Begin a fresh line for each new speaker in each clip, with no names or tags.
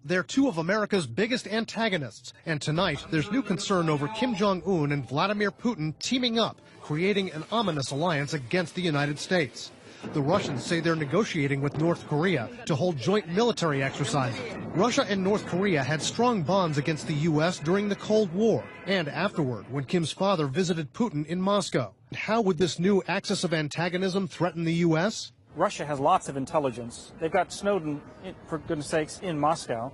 They're two of America's biggest antagonists, and tonight there's new concern over Kim Jong-un and Vladimir Putin teaming up, creating an ominous alliance against the United States. The Russians say they're negotiating with North Korea to hold joint military exercises. Russia and North Korea had strong bonds against the U.S. during the Cold War and afterward when Kim's father visited Putin in Moscow. How would this new axis of antagonism threaten the U.S.?
Russia has lots of intelligence. They've got Snowden, for goodness sakes, in Moscow.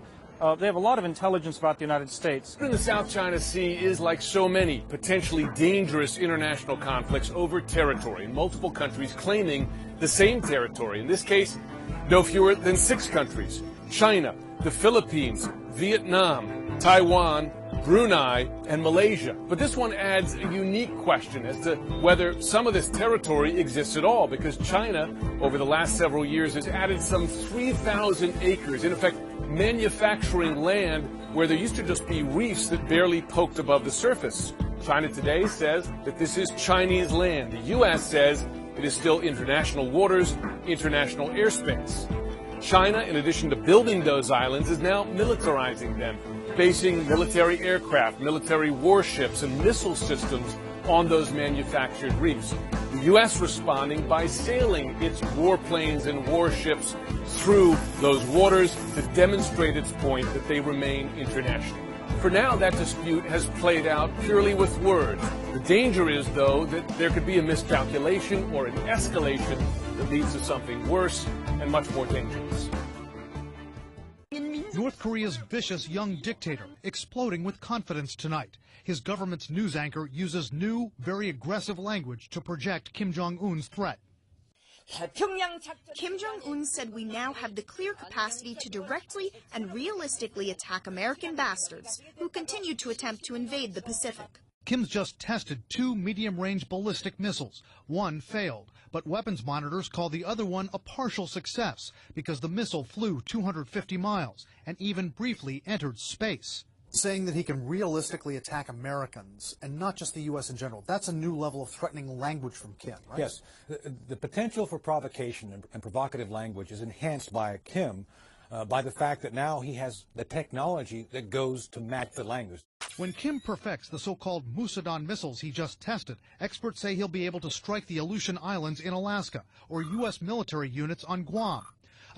They have a lot of intelligence about the United States.
The South China Sea is like so many potentially dangerous international conflicts over territory, multiple countries claiming the same territory. In this case, no fewer than 6 countries: China, the Philippines, Vietnam, Taiwan, Brunei, and Malaysia. But this one adds a unique question as to whether some of this territory exists at all, because China, over the last several years, has added some 3,000 acres, in effect, manufacturing land where there used to just be reefs that barely poked above the surface. China today says that this is Chinese land. The U.S. says it is still international waters, international airspace. China, in addition to building those islands, is now militarizing them, basing military aircraft, military warships, and missile systems on those manufactured reefs. The U.S. responding by sailing its warplanes and warships through those waters to demonstrate its point that they remain international. For now, that dispute has played out purely with words. The danger is, though, that there could be a miscalculation or an escalation that leads to something worse and much more dangerous.
North Korea's vicious young dictator exploding with confidence tonight. His government's news anchor uses new, very aggressive language to project Kim Jong-un's threat.
Kim Jong-un said we now have the clear capacity to directly and realistically attack American bastards who continue to attempt to invade the Pacific.
Kim's just tested 2 medium-range ballistic missiles. One failed, but weapons monitors call the other one a partial success because the missile flew 250 miles and even briefly entered space.
Saying that he can realistically attack Americans and not just the U.S. in general, that's a new level of threatening language from Kim, right?
Yes. The potential for provocation and provocative language is enhanced by Kim by the fact that now he has the technology that goes to match the language.
When Kim perfects the so-called Musadon missiles he just tested, experts say he'll be able to strike the Aleutian Islands in Alaska or U.S. military units on Guam.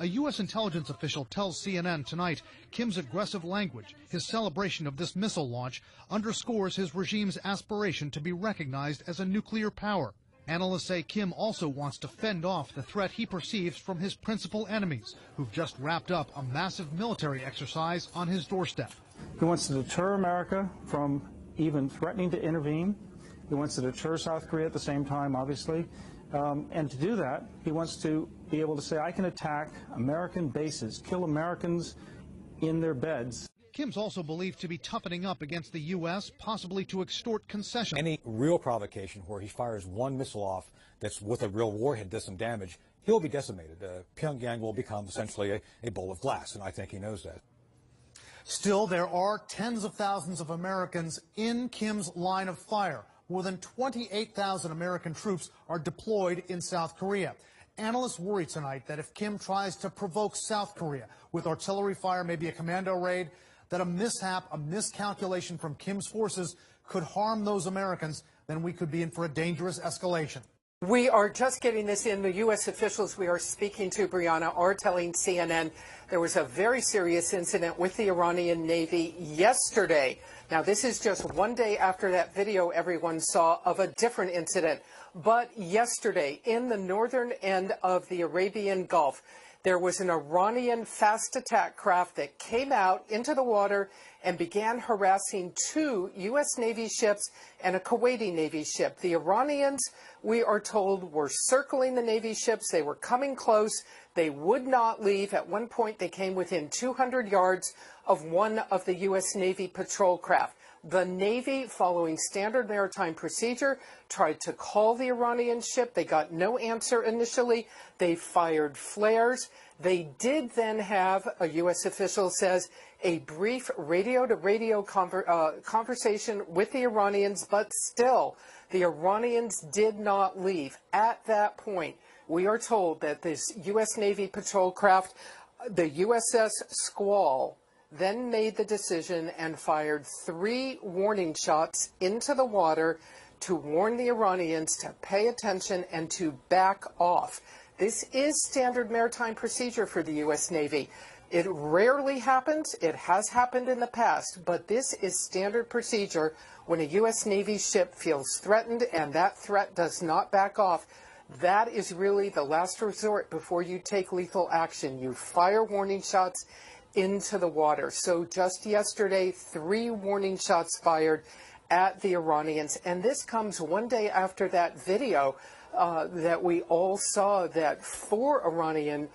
A U.S. intelligence official tells CNN tonight Kim's aggressive language, his celebration of this missile launch, underscores his regime's aspiration to be recognized as a nuclear power. Analysts say Kim also wants to fend off the threat he perceives from his principal enemies, who've just wrapped up a massive military exercise on his doorstep.
He wants to deter America from even threatening to intervene. He wants to deter South Korea at the same time, obviously. And to do that, he wants to be able to say, I can attack American bases, kill Americans in their beds.
Kim's also believed to be toughening up against the U.S., possibly to extort concessions.
Any real provocation where he fires one missile off that's with a real warhead does some damage, he'll be decimated. Pyongyang will become essentially a bowl of glass, and I think he knows that.
Still, there are tens of thousands of Americans in Kim's line of fire. More than 28,000 American troops are deployed in South Korea. Analysts worry tonight that if Kim tries to provoke South Korea with artillery fire, maybe a commando raid, that a mishap, a miscalculation from Kim's forces could harm those Americans, then we could be in for a dangerous escalation.
We are just getting this in. The U.S. officials we are speaking to, Brianna, are telling CNN there was a very serious incident with the Iranian Navy yesterday. Now, this is just one day after that video everyone saw of a different incident. But yesterday, in the northern end of the Arabian Gulf, there was an Iranian fast attack craft that came out into the water and began harassing 2 U.S. Navy ships and a Kuwaiti Navy ship. The Iranians, we are told, were circling the Navy ships. They were coming close. They would not leave. At one point, they came within 200 yards of one of the U.S. Navy patrol craft. The Navy, following standard maritime procedure, tried to call the Iranian ship. They got no answer initially. They fired flares. They did then have, a U.S. official says, a brief radio-to-radio conversation with the Iranians, but still, the Iranians did not leave. At that point, we are told that this U.S. Navy patrol craft, the USS Squall, then made the decision and fired 3 warning shots into the water to warn the Iranians to pay attention and to back off. This is standard maritime procedure for the U.S. Navy. It rarely happens. It has happened in the past, but this is standard procedure when a U.S. Navy ship feels threatened and that threat does not back off. That is really the last resort before you take lethal action. You fire warning shots into the water. So just yesterday, 3 warning shots fired at the Iranians. And this comes one day after that video that we all saw that 4 Iranian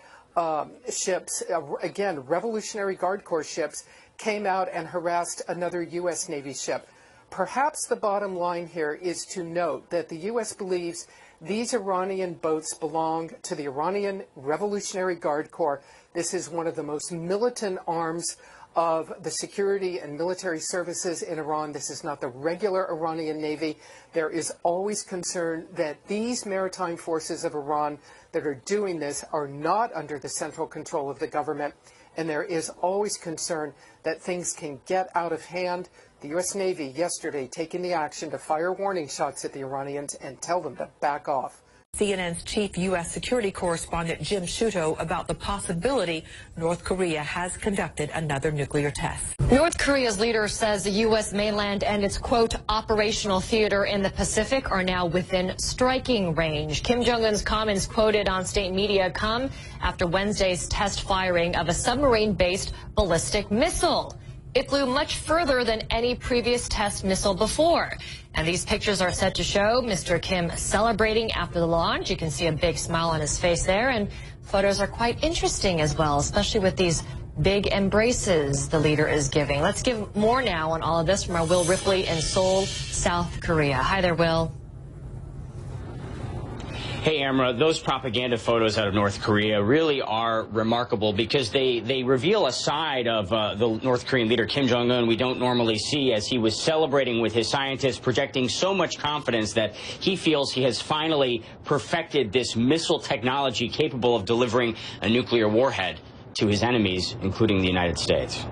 ships, again, Revolutionary Guard Corps ships, came out and harassed another U.S. Navy ship. Perhaps the bottom line here is to note that the U.S. believes these Iranian boats belong to the Iranian Revolutionary Guard Corps. This is one of the most militant arms of the security and military services in Iran. This is not the regular Iranian Navy. There is always concern that these maritime forces of Iran that are doing this are not under the central control of the government, and there is always concern that things can get out of hand. The U.S. Navy yesterday taking the action to fire warning shots at the Iranians and tell them to back off.
CNN's chief U.S. security correspondent Jim Sciutto about the possibility North Korea has conducted another nuclear test.
North Korea's leader says the U.S. mainland and its, quote, operational theater in the Pacific are now within striking range. Kim Jong-un's comments quoted on state media come after Wednesday's test firing of a submarine-based ballistic missile. It flew much further than any previous test missile before. And these pictures are set to show Mr. Kim celebrating after the launch. You can see a big smile on his face there, and photos are quite interesting as well, especially with these big embraces the leader is giving. Let's give more now on all of this from our Will Ripley in Seoul, South Korea. Hi there, Will.
Hey, Amra, those propaganda photos out of North Korea really are remarkable because they reveal a side of the North Korean leader Kim Jong-un we don't normally see, as he was celebrating with his scientists, projecting so much confidence that he feels he has finally perfected this missile technology capable of delivering a nuclear warhead to his enemies, including the United States.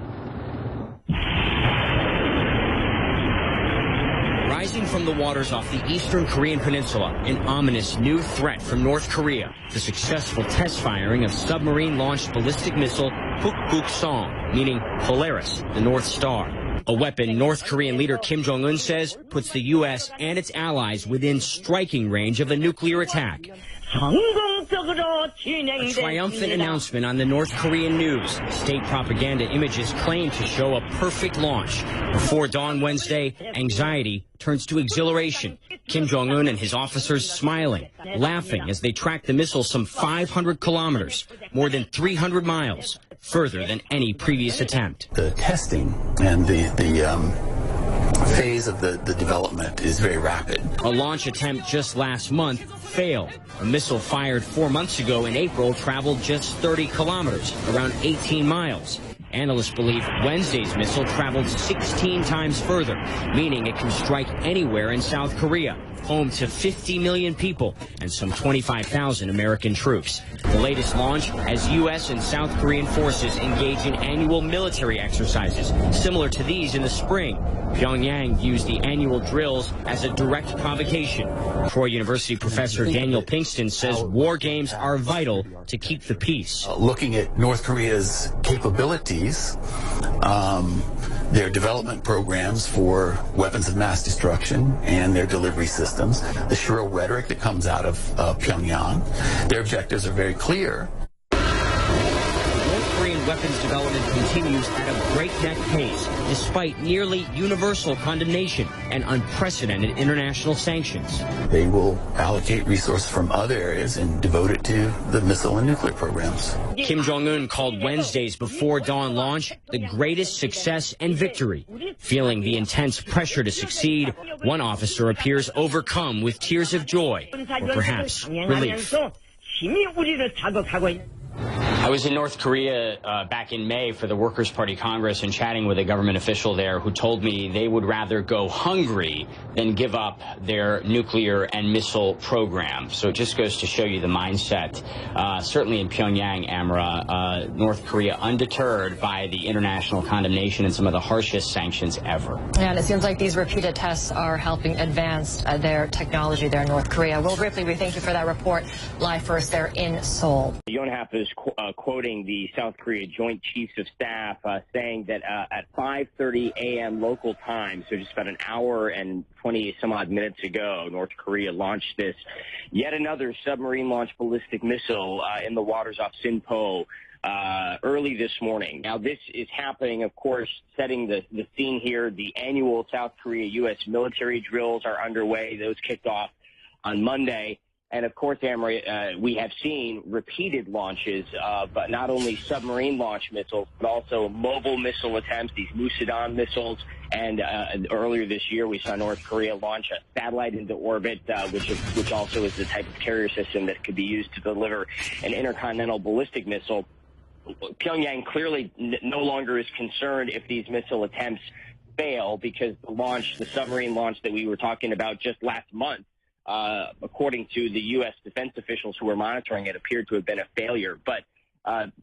Rising from the waters off the eastern Korean peninsula, an ominous new threat from North Korea, the successful test firing of submarine-launched ballistic missile Hukguk-song, meaning Polaris, the North Star. A weapon North Korean leader Kim Jong-un says puts the U.S. and its allies within striking range of a nuclear attack. A triumphant announcement on the North Korean news. State propaganda images claim to show a perfect launch. Before dawn Wednesday, anxiety turns to exhilaration. Kim Jong-un and his officers smiling, laughing as they track the missile some 500 kilometers, more than 300 miles, further than any previous attempt.
The testing and the phase of the development is very rapid.
A launch attempt just last month failed. A missile fired 4 months ago in April traveled just 30 kilometers, around 18 miles. Analysts believe Wednesday's missile traveled 16 times further, meaning it can strike anywhere in South Korea, home to 50 million people and some 25,000 American troops. The latest launch as U.S. and South Korean forces engage in annual military exercises, similar to these in the spring. Pyongyang views the annual drills as a direct provocation. Troy University professor Daniel Pinkston says war games are vital to keep the peace.
Looking at North Korea's capabilities, their development programs for weapons of mass destruction and their delivery systems, the shrill rhetoric that comes out of Pyongyang, their objectives are very clear.
North Korean weapons development continues at a breakneck pace, despite nearly universal condemnation and unprecedented international sanctions.
They will allocate resources from other areas and devote it to the missile and nuclear programs.
Kim Jong-un called Wednesday's before dawn launch the greatest success and victory. Feeling the intense pressure to succeed, one officer appears overcome with tears of joy, or perhaps relief. I was in North Korea back in May for the Workers' Party Congress and chatting with a government official there who told me they would rather go hungry than give up their nuclear and missile program. So it just goes to show you the mindset, certainly in Pyongyang, Amra, North Korea undeterred by the international condemnation and some of the harshest sanctions ever.
Yeah, and it seems like these repeated tests are helping advance their technology there in North Korea. Will Ripley, we thank you for that report live for us there in Seoul.
Yonhap is quoting the South Korea Joint Chiefs of Staff saying that at 5:30 a.m. local time, so just about an hour and 20 some odd minutes ago, North Korea launched this yet another submarine-launched ballistic missile in the waters off Sinpo early this morning. Now, this is happening, of course, setting the scene here. The annual South Korea-U.S. military drills are underway. Those kicked off on Monday. And, of course, Amory, we have seen repeated launches but not only submarine-launched missiles, but also mobile missile attempts, these Musadon missiles. And earlier this year, we saw North Korea launch a satellite into orbit, which also is the type of carrier system that could be used to deliver an intercontinental ballistic missile. Pyongyang clearly no longer is concerned if these missile attempts fail, because the submarine launch that we were talking about just last month, according to the U.S. defense officials who were monitoring it, appeared to have been a failure. But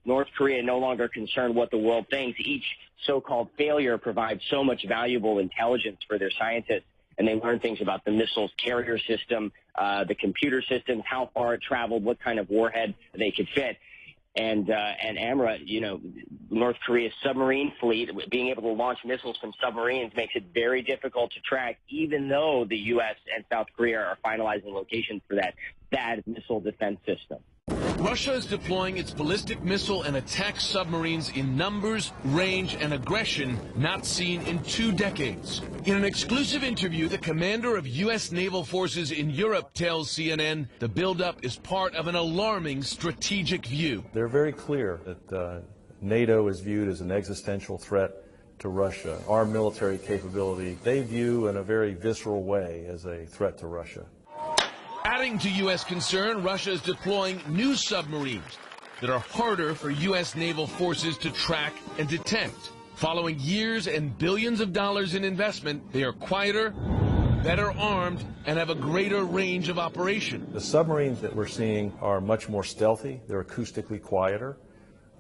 North Korea no longer concerned what the world thinks. Each so-called failure provides so much valuable intelligence for their scientists, and they learn things about the missile's carrier system, the computer systems, how far it traveled, what kind of warhead they could fit. And Amra, North Korea's submarine fleet, being able to launch missiles from submarines makes it very difficult to track, even though the U.S. and South Korea are finalizing locations for that THAAD missile defense system.
Russia is deploying its ballistic missile and attack submarines in numbers, range, and aggression not seen in 2 decades. In an exclusive interview, the commander of U.S. naval forces in Europe tells CNN the buildup is part of an alarming strategic view.
They're very clear that NATO is viewed as an existential threat to Russia. Our military capability, they view in a very visceral way as a threat to Russia.
Adding to U.S. concern, Russia is deploying new submarines that are harder for U.S. naval forces to track and detect. Following years and billions of dollars in investment, they are quieter, better armed, and have a greater range of operation.
The submarines that we're seeing are much more stealthy. They're acoustically quieter.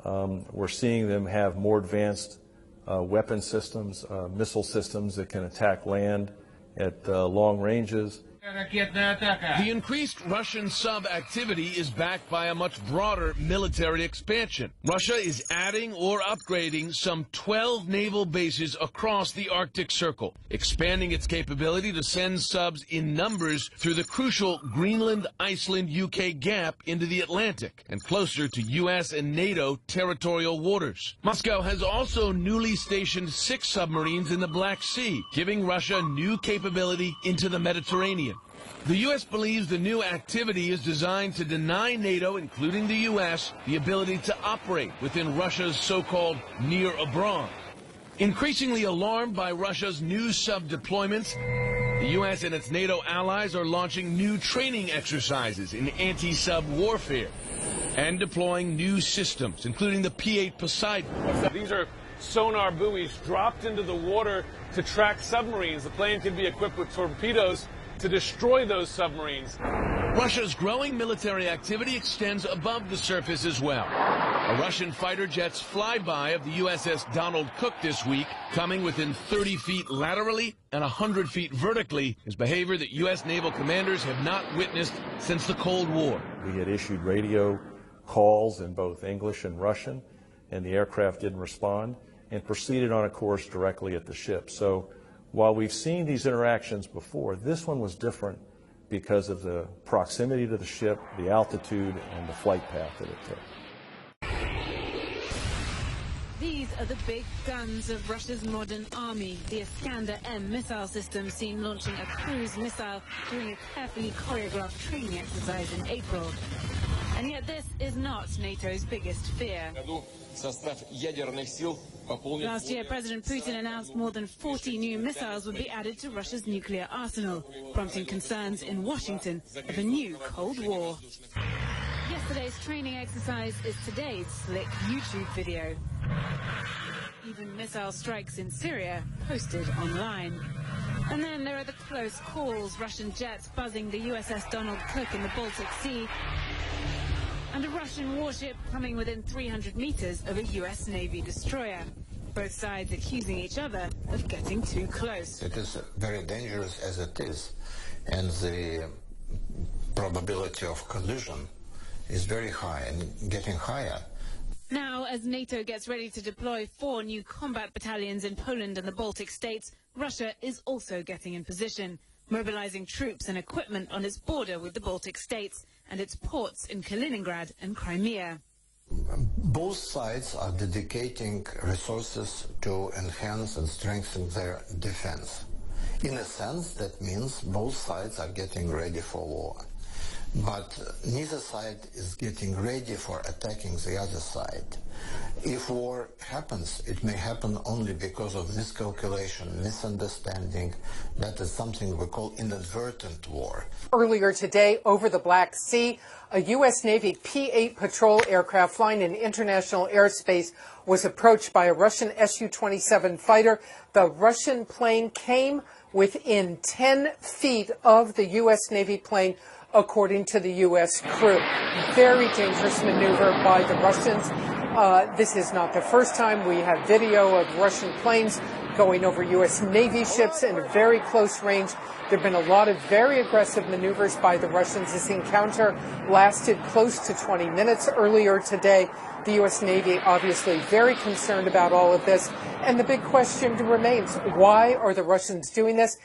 We're seeing them have more advanced weapon systems, missile systems that can attack land at long ranges.
The increased Russian sub-activity is backed by a much broader military expansion. Russia is adding or upgrading some 12 naval bases across the Arctic Circle, expanding its capability to send subs in numbers through the crucial Greenland-Iceland-UK gap into the Atlantic and closer to U.S. and NATO territorial waters. Moscow has also newly stationed 6 submarines in the Black Sea, giving Russia new capability into the Mediterranean. The U.S. believes the new activity is designed to deny NATO, including the U.S., the ability to operate within Russia's so-called near abroad. Increasingly alarmed by Russia's new sub-deployments, the U.S. and its NATO allies are launching new training exercises in anti-sub warfare and deploying new systems, including the P-8 Poseidon. These are sonar buoys dropped into the water to track submarines. The plane can be equipped with torpedoes to destroy those submarines.
Russia's growing military activity extends above the surface as well. A Russian fighter jet's flyby of the USS Donald Cook this week, coming within 30 feet laterally and 100 feet vertically, is behavior that U.S. naval commanders have not witnessed since the Cold War.
We had issued radio calls in both English and Russian, and the aircraft didn't respond and proceeded on a course directly at the ship. So while we've seen these interactions before, this one was different because of the proximity to the ship, the altitude, and the flight path that it took.
These are the big guns of Russia's modern army. The Iskander-M missile system seen launching a cruise missile during a carefully choreographed training exercise in April. And yet this is not NATO's biggest fear. Last year, President Putin announced more than 40 new missiles would be added to Russia's nuclear arsenal, prompting concerns in Washington of a new Cold War. Yesterday's training exercise is today's slick YouTube video. Even missile strikes in Syria posted online. And then there are the close calls, Russian jets buzzing the USS Donald Cook in the Baltic Sea, and a Russian warship coming within 300 meters of a US Navy destroyer. Both sides accusing each other of getting too close.
It is very dangerous as it is, and the probability of collision is very high and getting higher.
Now, as NATO gets ready to deploy 4 new combat battalions in Poland and the Baltic states, Russia is also getting in position, mobilizing troops and equipment on its border with the Baltic states and its ports in Kaliningrad and Crimea.
Both sides are dedicating resources to enhance and strengthen their defense. In a sense, that means both sides are getting ready for war. But neither side is getting ready for attacking the other side. If war happens, it may happen only because of miscalculation, misunderstanding. That is something we call inadvertent war.
Earlier today, over the Black Sea, a U.S. Navy P-8 patrol aircraft flying in international airspace was approached by a Russian Su-27 fighter. The Russian plane came within 10 feet of the U.S. Navy plane, according to the U.S. crew. Very dangerous maneuver by the Russians. This is not the first time we have video of Russian planes going over U.S. Navy ships in a very close range. There have been a lot of very aggressive maneuvers by the Russians. This encounter lasted close to 20 minutes earlier today. The U.S. Navy obviously very concerned about all of this. And the big question remains, why are the Russians doing this?